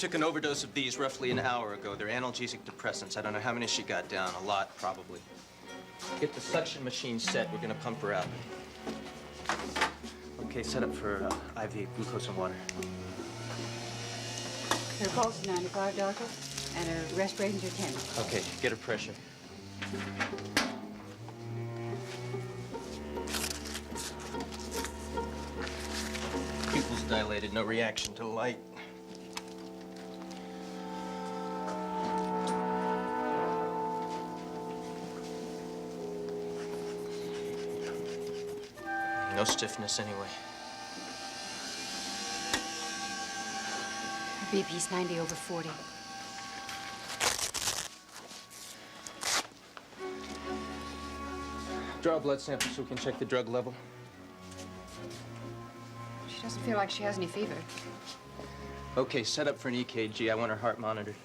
took an overdose of these roughly an hour ago. They're analgesic depressants. I don't know how many she got down. A lot, probably. Get the suction machine set. We're gonna pump her out. Okay, set up for IV glucose and water. Her pulse is 95, Doctor, and her respirations are 10. Okay, get her pressure. Pupils dilated, no reaction to light. No stiffness anyway. Her BP's 90/40. Draw a blood sample so we can check the drug level. She doesn't feel like she has any fever. Okay, set up for an EKG. I want her heart monitored.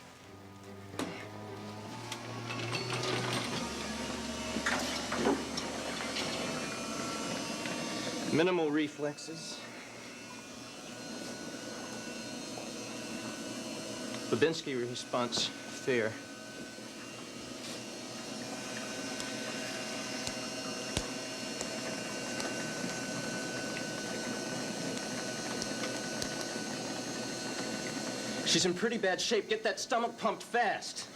Minimal reflexes. Babinski response fair. She's in pretty bad shape. Get that stomach pumped fast.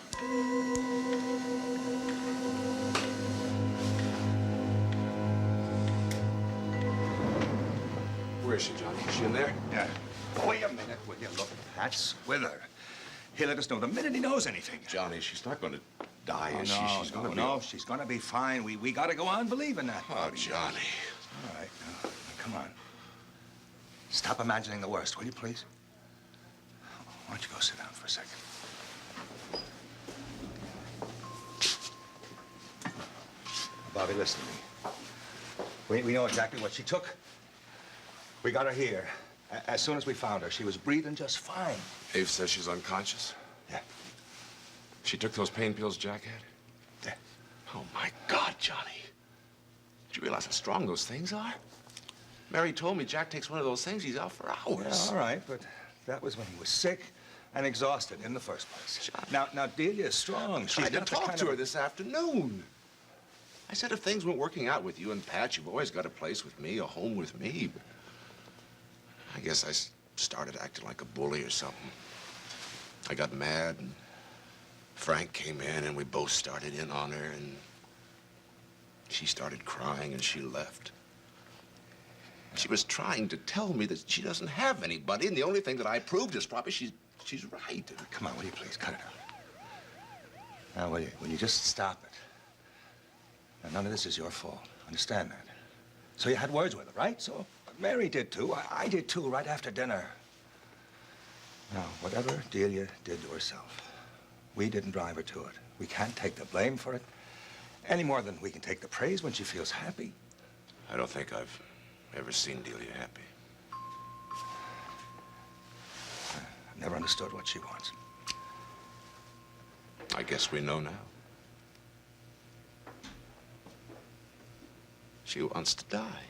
Where is she, Johnny? Is she in there? Yeah. Wait a minute, will you? Look, Pat's with her. He'll let us know the minute he knows anything. Johnny, she's not going to die, is she? She's going to be... No, she's going to be fine. We got to go on believing that. Oh, Johnny. All right, now, come on. Stop imagining the worst, will you, please? Why don't you go sit down for a second? Bobby, listen to me. We know exactly what she took. We got her here. As soon as we found her, she was breathing just fine. Ave says she's unconscious. Yeah. She took those pain pills Jack had? Yeah. Oh, my God, Johnny. Did you realize how strong those things are? Mary told me Jack takes one of those things, he's out for hours. Yeah, all right, but that was when he was sick and exhausted in the first place. Johnny. Now, Delia is strong. I tried to talk to her this afternoon. I said if things weren't working out with you and Pat, you've always got a place with me, a home with me. But I guess I started acting like a bully or something. I got mad, and Frank came in, and we both started in on her, and she started crying, and she left. She was trying to tell me that she doesn't have anybody, and the only thing that I proved is probably she's right. Come on, will you please cut it out? Now, will you just stop it? Now, none of this is your fault. Understand that? So you had words with her, right? So Mary did too. I did too, right after dinner. Now, whatever Delia did to herself, we didn't drive her to it. We can't take the blame for it any more than we can take the praise when she feels happy. I don't think I've ever seen Delia happy. I've never understood what she wants. I guess we know now. She wants to die.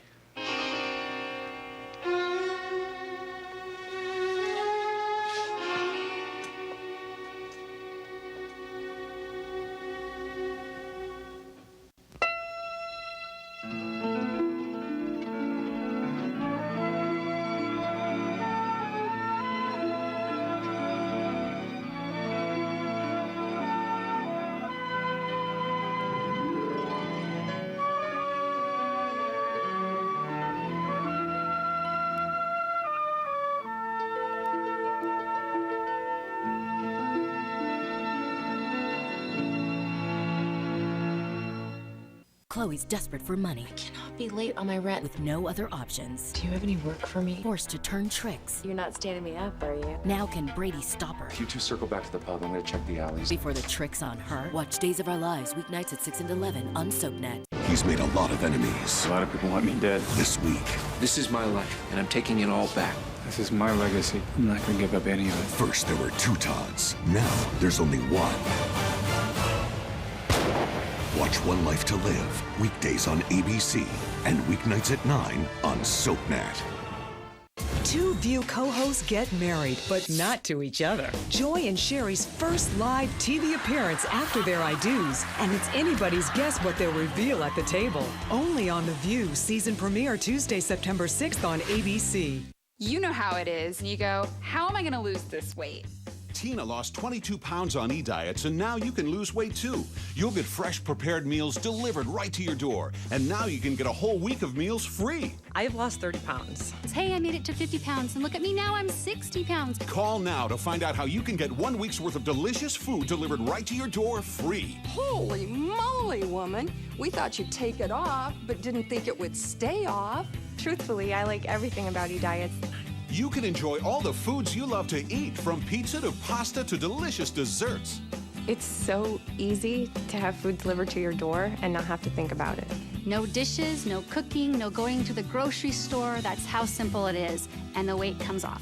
Chloe's desperate for money. I cannot be late on my rent. With no other options. Do you have any work for me? Forced to turn tricks. You're not standing me up, are you? Now can Brady stop her? You two circle back to the pub. I'm gonna check the alleys. Before the trick's on her, watch Days of Our Lives weeknights at 6 and 11 on SoapNet. He's made a lot of enemies. A lot of people want me dead. This week. This is my life, and I'm taking it all back. This is my legacy. I'm not gonna give up any of it. First there were two Todds. Now there's only one. Watch One Life to Live, weekdays on ABC and weeknights at 9 on SoapNet. Two View co-hosts get married, but not to each other. Joy and Sherry's first live TV appearance after their I-dos. And it's anybody's guess what they'll reveal at the table. Only on The View, season premiere Tuesday, September 6th on ABC. You know how it is. You go, how am I going to lose this weight? Tina lost 22 pounds on e-diets, and now you can lose weight too. You'll get fresh prepared meals delivered right to your door. And now you can get a whole week of meals free. I've lost 30 pounds. Hey, I made it to 50 pounds, and look at me now, I'm 60 pounds. Call now to find out how you can get 1 week's worth of delicious food delivered right to your door free. Holy moly, woman. We thought you'd take it off, but didn't think it would stay off. Truthfully, I like everything about e-diets. You can enjoy all the foods you love to eat, from pizza to pasta to delicious desserts. It's so easy to have food delivered to your door and not have to think about it. No dishes, no cooking, no going to the grocery store. That's how simple it is. And the weight comes off.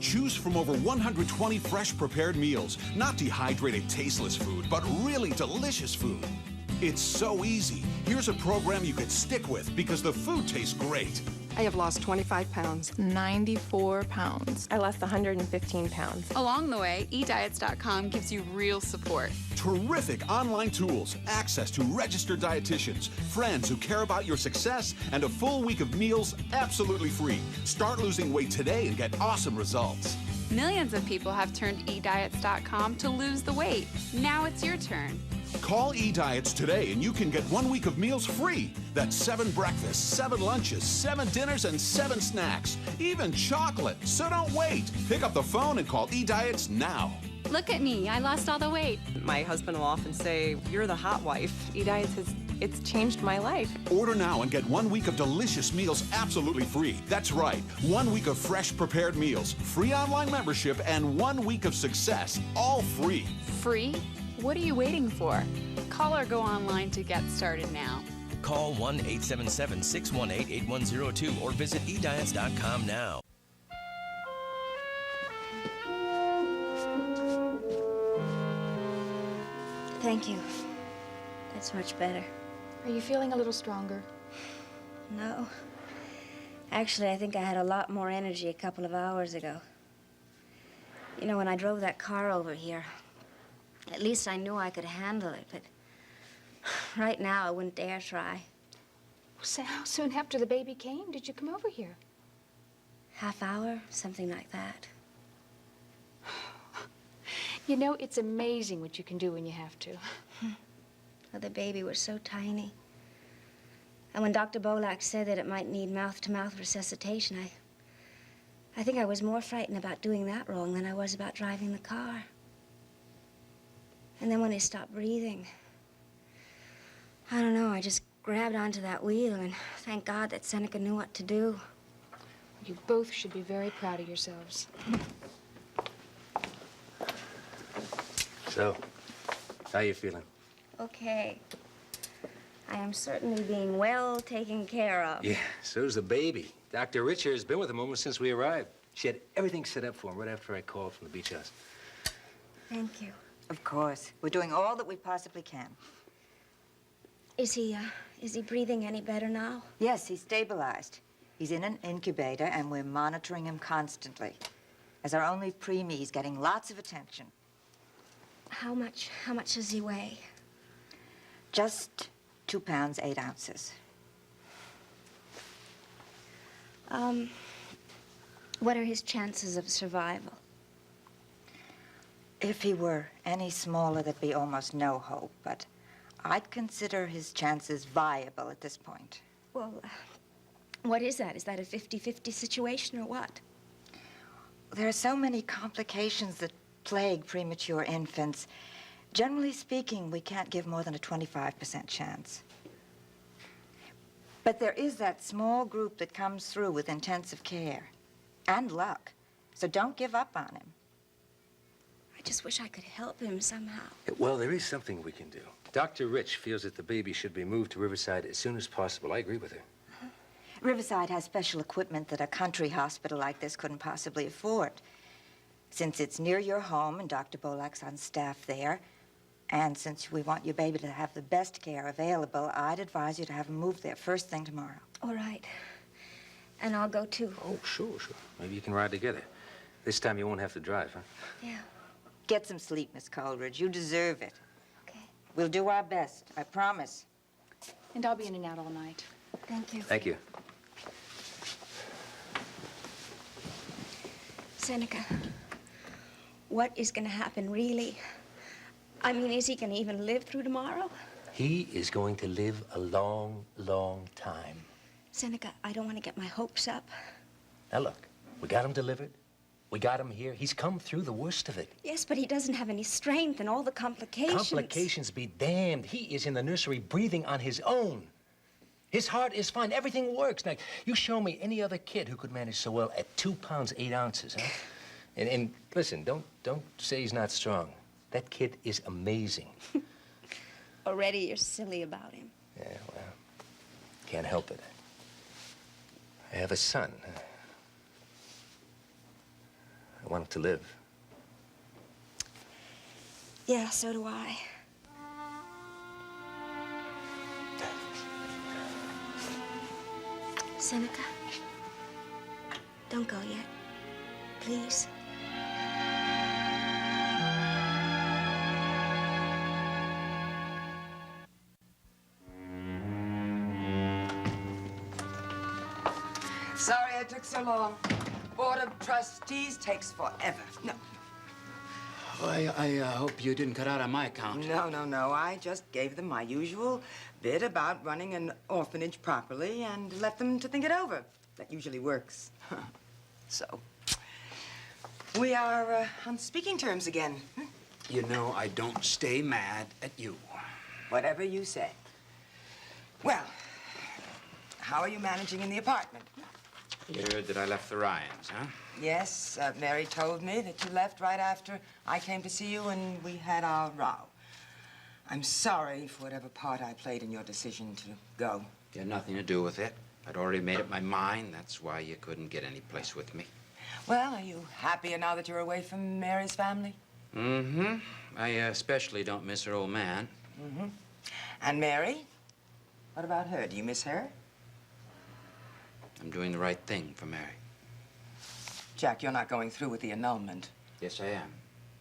Choose from over 120 fresh prepared meals. Not dehydrated, tasteless food, but really delicious food. It's so easy. Here's a program you could stick with because the food tastes great. I have lost 25 pounds. 94 pounds. I lost 115 pounds. Along the way, ediets.com gives you real support. Terrific online tools, access to registered dietitians, friends who care about your success, and a full week of meals absolutely free. Start losing weight today and get awesome results. Millions of people have turned ediets.com to lose the weight. Now it's your turn. Call eDiets today and you can get 1 week of meals free. That's 7 breakfasts, 7 lunches, 7 dinners, and 7 snacks. Even chocolate. So don't wait. Pick up the phone and call eDiets now. Look at me, I lost all the weight. My husband will often say, "You're the hot wife." E-diets it's changed my life. Order now and get 1 week of delicious meals absolutely free. That's right, 1 week of fresh prepared meals, free online membership, and 1 week of success, all free. Free? What are you waiting for? Call or go online to get started now. Call 1-877-618-8102 or visit ediets.com now. Thank you. That's much better. Are you feeling a little stronger? No. Actually, I think I had a lot more energy a couple of hours ago. You know, when I drove that car over here, at least I knew I could handle it, but right now I wouldn't dare try. So how soon after the baby came did you come over here? Half hour, something like that. You know, it's amazing what you can do when you have to. Well, the baby was so tiny. And when Dr. Bolak said that it might need mouth-to-mouth resuscitation, I think I was more frightened about doing that wrong than I was about driving the car. And then when he stopped breathing, I don't know, I just grabbed onto that wheel, and thank God that Seneca knew what to do. You both should be very proud of yourselves. So, how you feeling? Okay. I am certainly being well taken care of. Yeah, so's the baby. Dr. Richard has been with him almost since we arrived. She had everything set up for him right after I called from the beach house. Thank you. Of course. We're doing all that we possibly can. Is he breathing any better now? Yes, he's stabilized. He's in an incubator, and we're monitoring him constantly. As our only preemie, he's getting lots of attention. How much does he weigh? Just 2 pounds, 8 ounces. What are his chances of survival? If he were any smaller, there'd be almost no hope, but I'd consider his chances viable at this point. Well, what is that? Is that a 50-50 situation or what? There are so many complications that plague premature infants. Generally speaking, we can't give more than a 25% chance. But there is that small group that comes through with intensive care and luck. So don't give up on him. I just wish I could help him somehow. Well, there is something we can do. Dr. Rich feels that the baby should be moved to Riverside as soon as possible. I agree with her. Riverside has special equipment that a country hospital like this couldn't possibly afford. Since it's near your home and Dr. Bolak's on staff there, and since we want your baby to have the best care available, I'd advise you to have him moved there first thing tomorrow. All right. And I'll go too. Oh, sure. Maybe you can ride together. This time you won't have to drive, huh? Yeah. Get some sleep, Miss Coleridge. You deserve it. Okay. We'll do our best, I promise. And I'll be in and out all night. Thank you. Thank you. Seneca, what is going to happen, really? I mean, is he going to even live through tomorrow? He is going to live a long, long time. Seneca, I don't want to get my hopes up. Now, look, we got him delivered. We got him here. He's come through the worst of it. Yes, but he doesn't have any strength and all the complications. Complications be damned. He is in the nursery breathing on his own. His heart is fine. Everything works. Now, you show me any other kid who could manage so well at 2 pounds, 8 ounces, huh? And listen, don't say he's not strong. That kid is amazing. Already you're silly about him. Yeah, well, can't help it. I have a son. I want him to live. Yeah, so do I. Seneca, don't go yet, please. Sorry it took so long. Board of Trustees takes forever. No. I hope you didn't cut out on my account. No. I just gave them my usual bit about running an orphanage properly and left them to think it over. That usually works. So, we are on speaking terms again. You know, I don't stay mad at you. Whatever you say. Well, how are you managing in the apartment? You heard that I left the Ryans, huh? Yes, Mary told me that you left right after I came to see you and we had our row. I'm sorry for whatever part I played in your decision to go. You had nothing to do with it. I'd already made up my mind. That's why you couldn't get any place with me. Well, are you happier now that you're away from Mary's family? Mm-hmm. I especially don't miss her old man. Mm-hmm. And Mary? What about her? Do you miss her? I'm doing the right thing for Mary. Jack, you're not going through with the annulment. Yes, I am.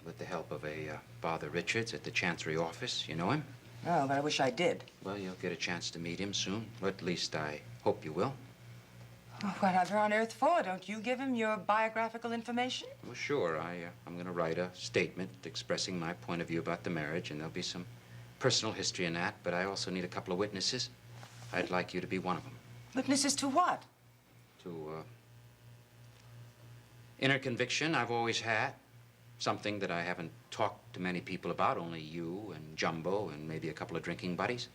With the help of a Father Richards at the Chancery office. You know him? Oh, but I wish I did. Well, you'll get a chance to meet him soon. Or at least I hope you will. Oh, whatever on earth for? Don't you give him your biographical information? Well, sure. I'm going to write a statement expressing my point of view about the marriage, and there'll be some personal history in that, but I also need a couple of witnesses. I'd like you to be one of them. Witnesses to what? To, inner conviction I've always had. Something that I haven't talked to many people about, only you and Jumbo and maybe a couple of drinking buddies.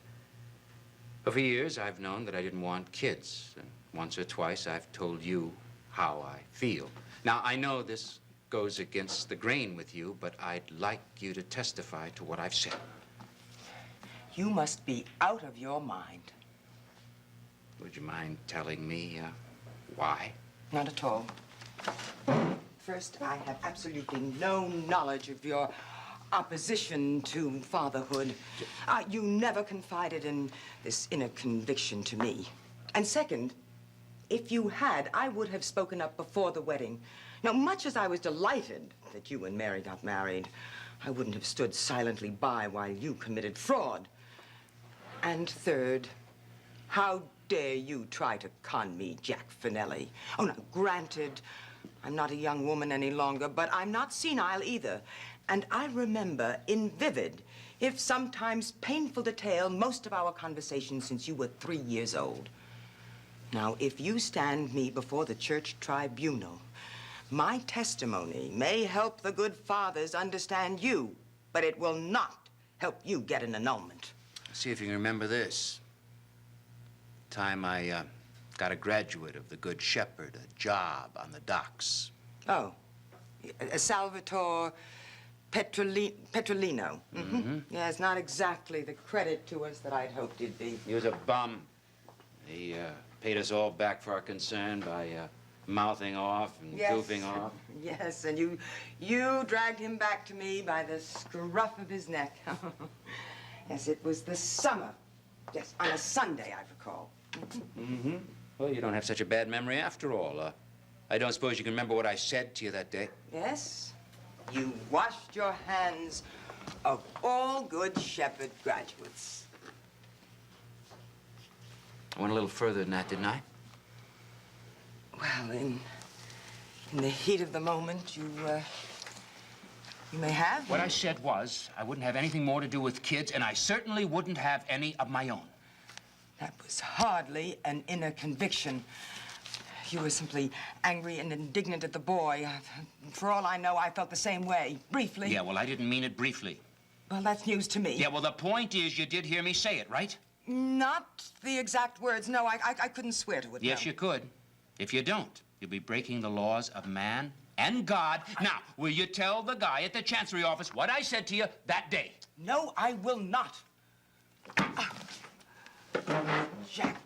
But for years, I've known that I didn't want kids. And once or twice, I've told you how I feel. Now, I know this goes against the grain with you, but I'd like you to testify to what I've said. You must be out of your mind. Would you mind telling me, why? Not at all. First, I have absolutely no knowledge of your opposition to fatherhood. You never confided in this inner conviction to me. And second, if you had, I would have spoken up before the wedding. Now, much as I was delighted that you and Mary got married, I wouldn't have stood silently by while you committed fraud. And third, how dare you try to con me, Jack Finelli? Oh, now, granted, I'm not a young woman any longer, but I'm not senile either. And I remember in vivid, if sometimes painful detail, most of our conversations since you were 3 years old. Now, if you stand me before the church tribunal, my testimony may help the good fathers understand you, but it will not help you get an annulment. See if you can remember this. Time I got a graduate of the Good Shepherd, a job on the docks. Oh, Salvatore Petrolino. Mm-hmm. Yeah, it's not exactly the credit to us that I'd hoped he'd be. He was a bum. He paid us all back for our concern by mouthing off and goofing off. Yes, and you dragged him back to me by the scruff of his neck. Yes, it was the summer. Yes, on a Sunday, I recall. Mm-hmm. Well, you don't have such a bad memory after all. I don't suppose you can remember what I said to you that day? Yes, you washed your hands of all Good Shepherd graduates. I went a little further than that, didn't I? Well, in the heat of the moment, you may have. What I said was I wouldn't have anything more to do with kids, and I certainly wouldn't have any of my own. That was hardly an inner conviction. You were simply angry and indignant at the boy. For all I know, I felt the same way, briefly. Yeah, well, I didn't mean it briefly. Well, that's news to me. Yeah, well, the point is you did hear me say it, right? Not the exact words. No, I couldn't swear to it. Yes, no. you could. If you don't, you'll be breaking the laws of man and God. Now, will you tell the guy at the Chancery office what I said to you that day? No, I will not. Jack,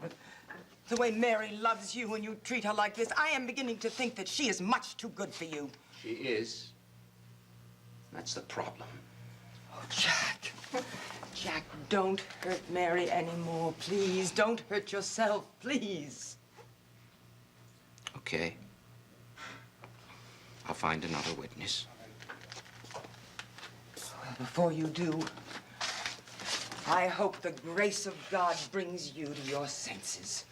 the way Mary loves you and you treat her like this, I am beginning to think that she is much too good for you. She is. That's the problem. Oh, Jack. Jack, don't hurt Mary anymore, please. Don't hurt yourself, please. Okay. I'll find another witness. Well, before you do, I hope the grace of God brings you to your senses.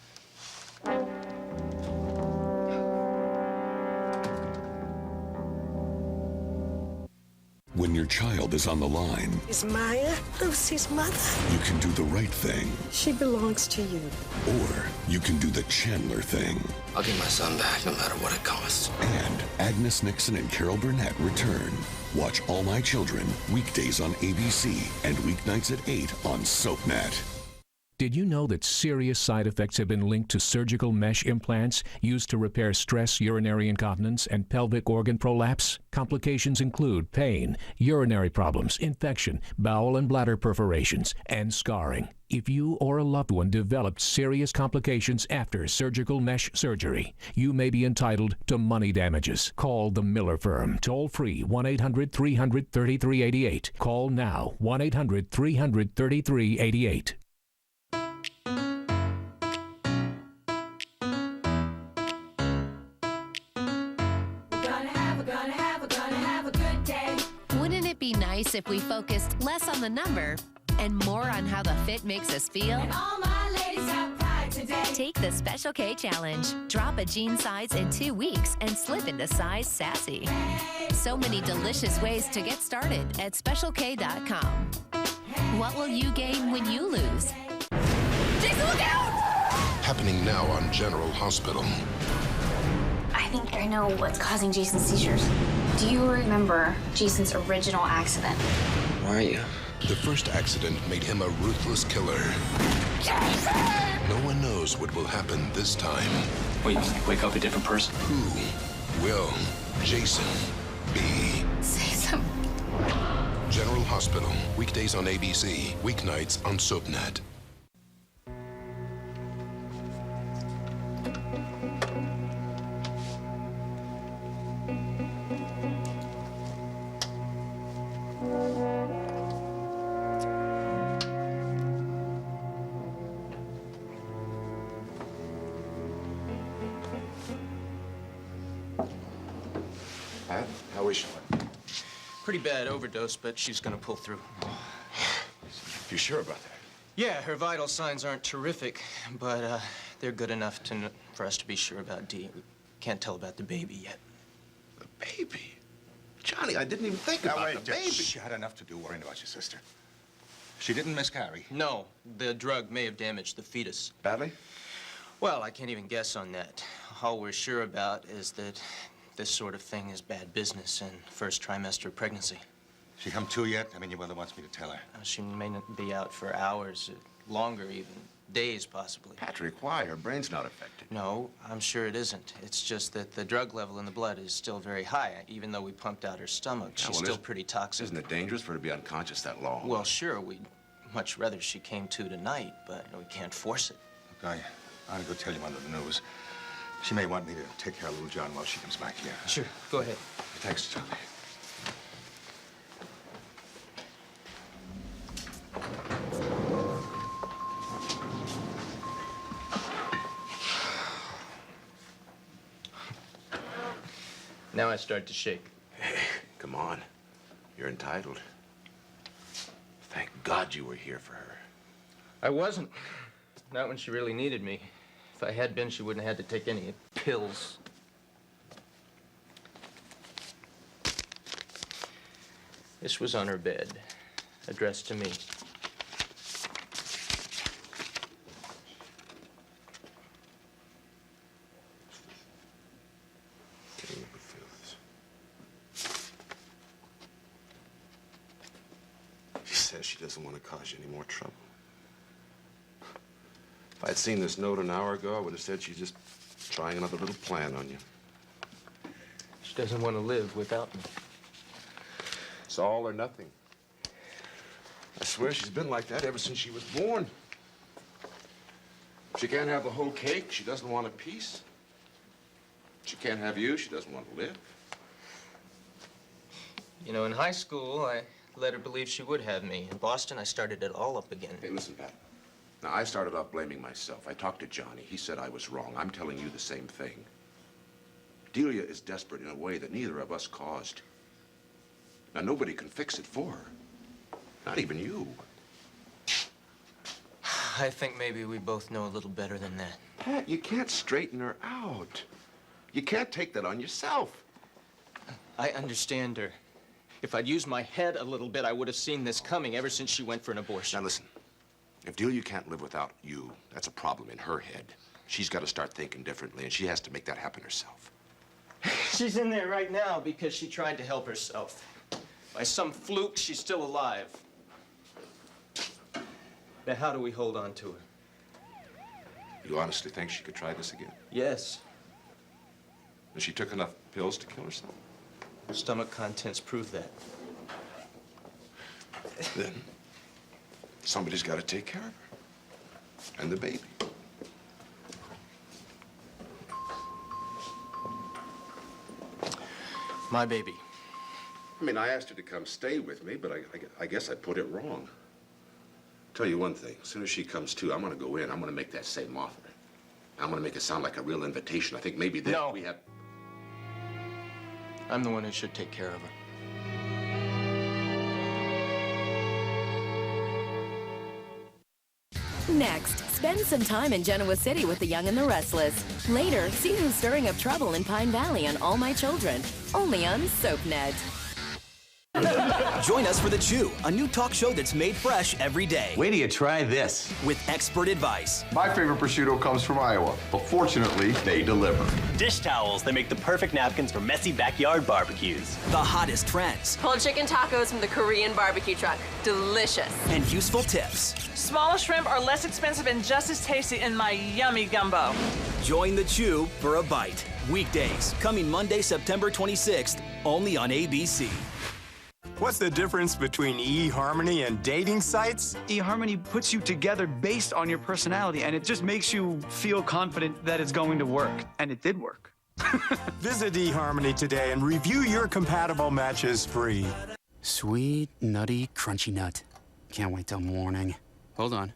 When your child is on the line, Is Maya Lucy's mother? you can do the right thing, She belongs to you. or you can do the Chandler thing. I'll get my son back no matter what it costs. And Agnes Nixon and Carol Burnett return. Watch All My Children weekdays on ABC and weeknights at 8 on SoapNet. Did you know that serious side effects have been linked to surgical mesh implants used to repair stress, urinary incontinence, and pelvic organ prolapse? Complications include pain, urinary problems, infection, bowel and bladder perforations, and scarring. If you or a loved one developed serious complications after surgical mesh surgery, you may be entitled to money damages. Call the Miller Firm. Toll free 1-800-300-3388. Call now 1-800-300-3388. Wouldn't it be nice if we focused less on the number and more on how the fit makes us feel? And all my ladies have pride today. Take the Special K Challenge. Drop a jean size in 2 weeks and slip into size sassy. So many delicious ways to get started at SpecialK.com. What will you gain when you lose? Jason, look out! Happening now on General Hospital. I think I know what's causing Jason's seizures. Do you remember Jason's original accident? Where are you? The first accident made him a ruthless killer. Jason! No one knows what will happen this time. Wait, you wake up a different person? Who will Jason be? Say something. General Hospital, weekdays on ABC, weeknights on SoapNet. How is she? Pretty bad overdose, but she's gonna pull through. You sure about that? Yeah, her vital signs aren't terrific, but they're good enough for us to be sure about Dee. We can't tell about the baby yet. The baby? Johnny, I didn't even think about the baby. She had enough to do worrying about your sister. She didn't miscarry. No, the drug may have damaged the fetus. Badly? Well, I can't even guess on that. All we're sure about is that this sort of thing is bad business in first trimester of pregnancy. She come to yet? I mean, your mother wants me to tell her. She may not be out for hours, longer even, days possibly. Patrick, why? Her brain's not affected. No, I'm sure it isn't. It's just that the drug level in the blood is still very high. Even though we pumped out her stomach, she's still pretty toxic. Isn't it dangerous for her to be unconscious that long? Well, sure, we'd much rather she came to tonight, but we can't force it. Look, I ought to go tell your mother the news. She may want me to take care of little John while she comes back here. Sure, go ahead. Thanks, Charlie. Now I start to shake. Hey, come on. You're entitled. Thank God you were here for her. I wasn't. Not when she really needed me. If I had been, she wouldn't have had to take any pills. This was on her bed, addressed to me. She says she doesn't want to cause you any more trouble. If I'd seen this note an hour ago, I would have said she's just trying another little plan on you. She doesn't want to live without me. It's all or nothing. I swear she's been like that ever since she was born. She can't have the whole cake. She doesn't want a piece. She can't have you. She doesn't want to live. You know, in high school, I let her believe she would have me. In Boston, I started it all up again. Hey, listen, Pat. Now, I started off blaming myself. I talked to Johnny. He said I was wrong. I'm telling you the same thing. Delia is desperate in a way that neither of us caused. Now, nobody can fix it for her. Not even you. I think maybe we both know a little better than that. Pat, you can't straighten her out. You can't take that on yourself. I understand her. If I'd used my head a little bit, I would have seen this coming ever since she went for an abortion. Now, listen. If Delia can't live without you, that's a problem in her head. She's got to start thinking differently, and she has to make that happen herself. She's in there right now because she tried to help herself. By some fluke, she's still alive. Now, how do we hold on to her? You honestly think she could try this again? Yes. And she took enough pills to kill herself? Stomach contents prove that. Then somebody's got to take care of her. And the baby. My baby. I mean, I asked her to come stay with me, but I guess I put it wrong. Tell you one thing. As soon as she comes to, I'm going to go in. I'm going to make that same offer. I'm going to make it sound like a real invitation. I think maybe then we have... I'm the one who should take care of her. Next, spend some time in Genoa City with the Young and the Restless. Later, see who's stirring up trouble in Pine Valley on All My Children, only on SoapNet. Join us for The Chew, a new talk show that's made fresh every day. Wait till you try this. With expert advice. My favorite prosciutto comes from Iowa, but fortunately, they deliver. Dish towels, they make the perfect napkins for messy backyard barbecues. The hottest trends. Pulled chicken tacos from the Korean barbecue truck. Delicious. And useful tips. Smaller shrimp are less expensive and just as tasty in my yummy gumbo. Join The Chew for a bite. Weekdays, coming Monday, September 26th, only on ABC. What's the difference between eHarmony and dating sites? eHarmony puts you together based on your personality, and it just makes you feel confident that it's going to work. And it did work. Visit eHarmony today and review your compatible matches free. Sweet, nutty, crunchy nut. Can't wait till morning. Hold on.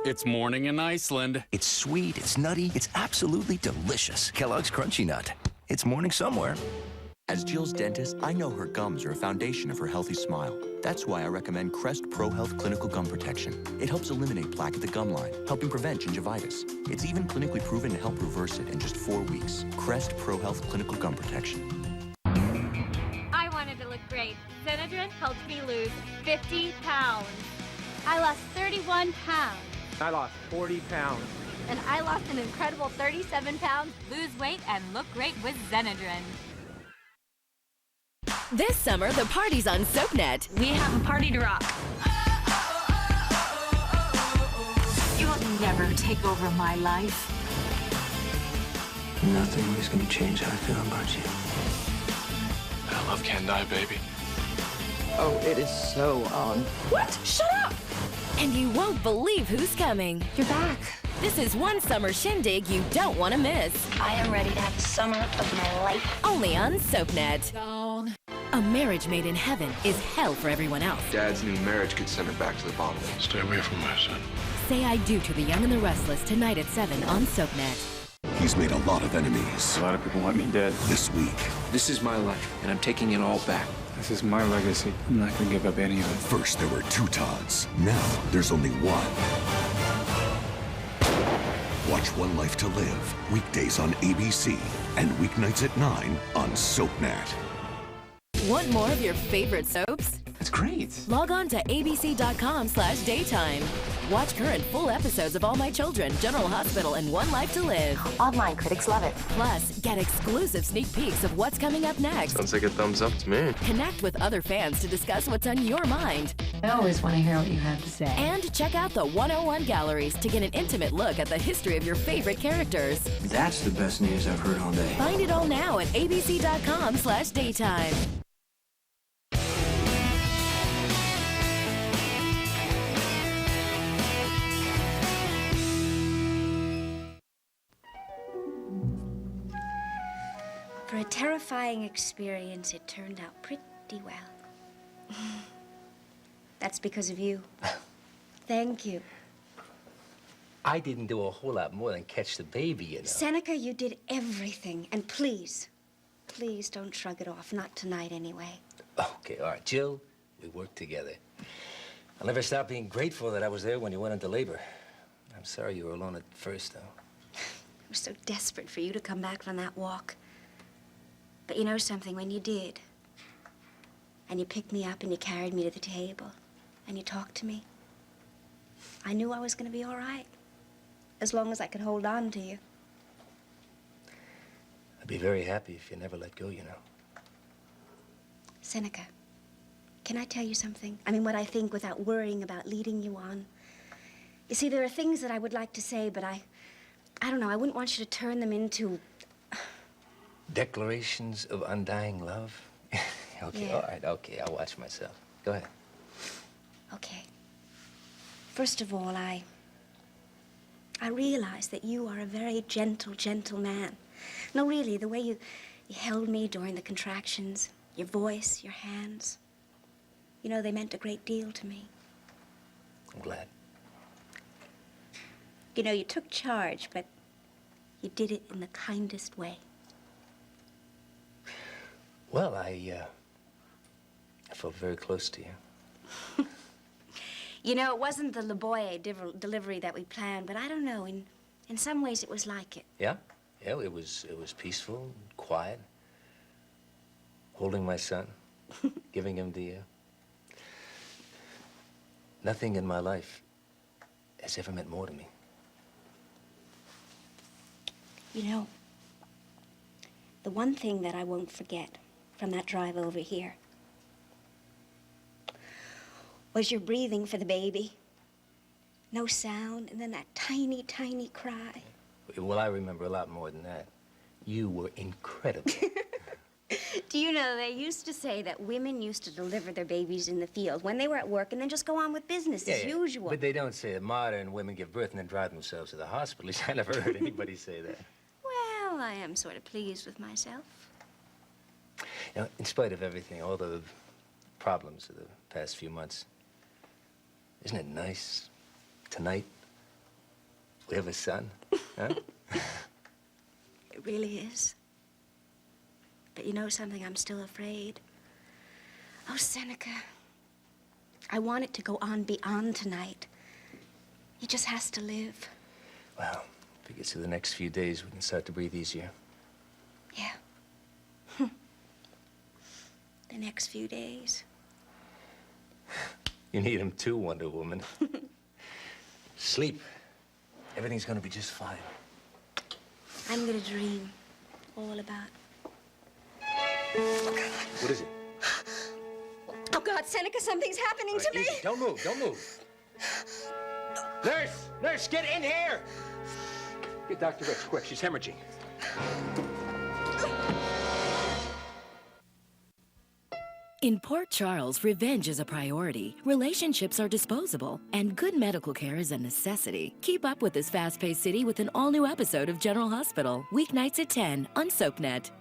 It's morning in Iceland. It's sweet, it's nutty, it's absolutely delicious. Kellogg's Crunchy Nut. It's morning somewhere. As Jill's dentist, I know her gums are a foundation of her healthy smile. That's why I recommend Crest Pro Health Clinical Gum Protection. It helps eliminate plaque at the gum line, helping prevent gingivitis. It's even clinically proven to help reverse it in just 4 weeks. Crest Pro Health Clinical Gum Protection. I wanted to look great. Benadryl helped me lose 50 pounds. I lost 31 pounds. I lost 40 pounds. And I lost an incredible 37 pounds. Lose weight and look great with Benadryl. This summer, the party's on SoapNet. We have a party to rock. You'll never take over my life. Nothing is going to change how I feel about you. That love can't die, baby. Oh, it is so on. What? Shut up! And you won't believe who's coming. You're back. This is one summer shindig you don't want to miss. I am ready to have the summer of my life. Only on SoapNet. A marriage made in heaven is hell for everyone else. Dad's new marriage could send her back to the bottom. Stay away from my son. Say I do to the Young and the Restless tonight at 7 on SoapNet. He's made a lot of enemies. A lot of people want me dead. This week. This is my life, and I'm taking it all back. This is my legacy. I'm not gonna give up any of it. First, there were 2 Todds. Now, there's only one. Watch One Life to Live, weekdays on ABC, and weeknights at 9 on SoapNet. Want more of your favorite soaps? That's great. Log on to abc.com/daytime. Watch current full episodes of All My Children, General Hospital, and One Life to Live. Online critics love it. Plus, get exclusive sneak peeks of what's coming up next. Sounds like a thumbs up to me. Connect with other fans to discuss what's on your mind. I always want to hear what you have to say. And check out the 101 galleries to get an intimate look at the history of your favorite characters. That's the best news I've heard all day. Find it all now at abc.com/daytime. For a terrifying experience, it turned out pretty well. That's because of you. Thank you. I didn't do a whole lot more than catch the baby, you know. Seneca, you did everything. And please, please don't shrug it off. Not tonight, anyway. Okay, all right. Jill, we worked together. I'll never stop being grateful that I was there when you went into labor. I'm sorry you were alone at first, though. I was so desperate for you to come back from that walk. But you know something, when you did, and you picked me up and you carried me to the table, and you talked to me, I knew I was going to be all right, as long as I could hold on to you. I'd be very happy if you never let go, you know. Seneca, can I tell you something? I mean, what I think without worrying about leading you on. You see, there are things that I would like to say, but I don't know, I wouldn't want you to turn them into... Declarations of undying love? Okay, Yeah. all right, okay, I'll watch myself. Go ahead. Okay. First of all, I realize that you are a very gentle, gentle man. No, really, the way you held me during the contractions, your voice, your hands, you know, they meant a great deal to me. I'm glad. You know, you took charge, but you did it in the kindest way. Well, I felt very close to you. You know, it wasn't the Laboye delivery that we planned, but I don't know, in some ways it was like it. Yeah? Yeah, it was peaceful, quiet. Holding my son, giving him the... Nothing in my life has ever meant more to me. You know, the one thing that I won't forget from that drive over here was your breathing for the baby. No sound, and then that tiny, tiny cry. Well, I remember a lot more than that. You were incredible. Do you know, they used to say that women used to deliver their babies in the field when they were at work and then just go on with business as usual. But they don't say that modern women give birth and then drive themselves to the hospital. At least I never heard anybody say that. Well, I am sort of pleased with myself. You know, in spite of everything, all the problems of the past few months, isn't it nice? Tonight, we have a son, huh? It really is. But you know something? I'm still afraid. Oh, Seneca, I want it to go on beyond tonight. He just has to live. Well, if it gets to the next few days, we can start to breathe easier. Yeah. The next few days. You need him too, Wonder Woman. Sleep. Everything's gonna be just fine. I'm gonna dream all about... What is it? Oh, God, Seneca, something's happening to me. Easy. Don't move, don't move. Nurse! Nurse, get in here! Get Dr. Rich, quick, she's hemorrhaging. In Port Charles, revenge is a priority, relationships are disposable, and good medical care is a necessity. Keep up with this fast-paced city with an all-new episode of General Hospital, weeknights at 10 on SoapNet.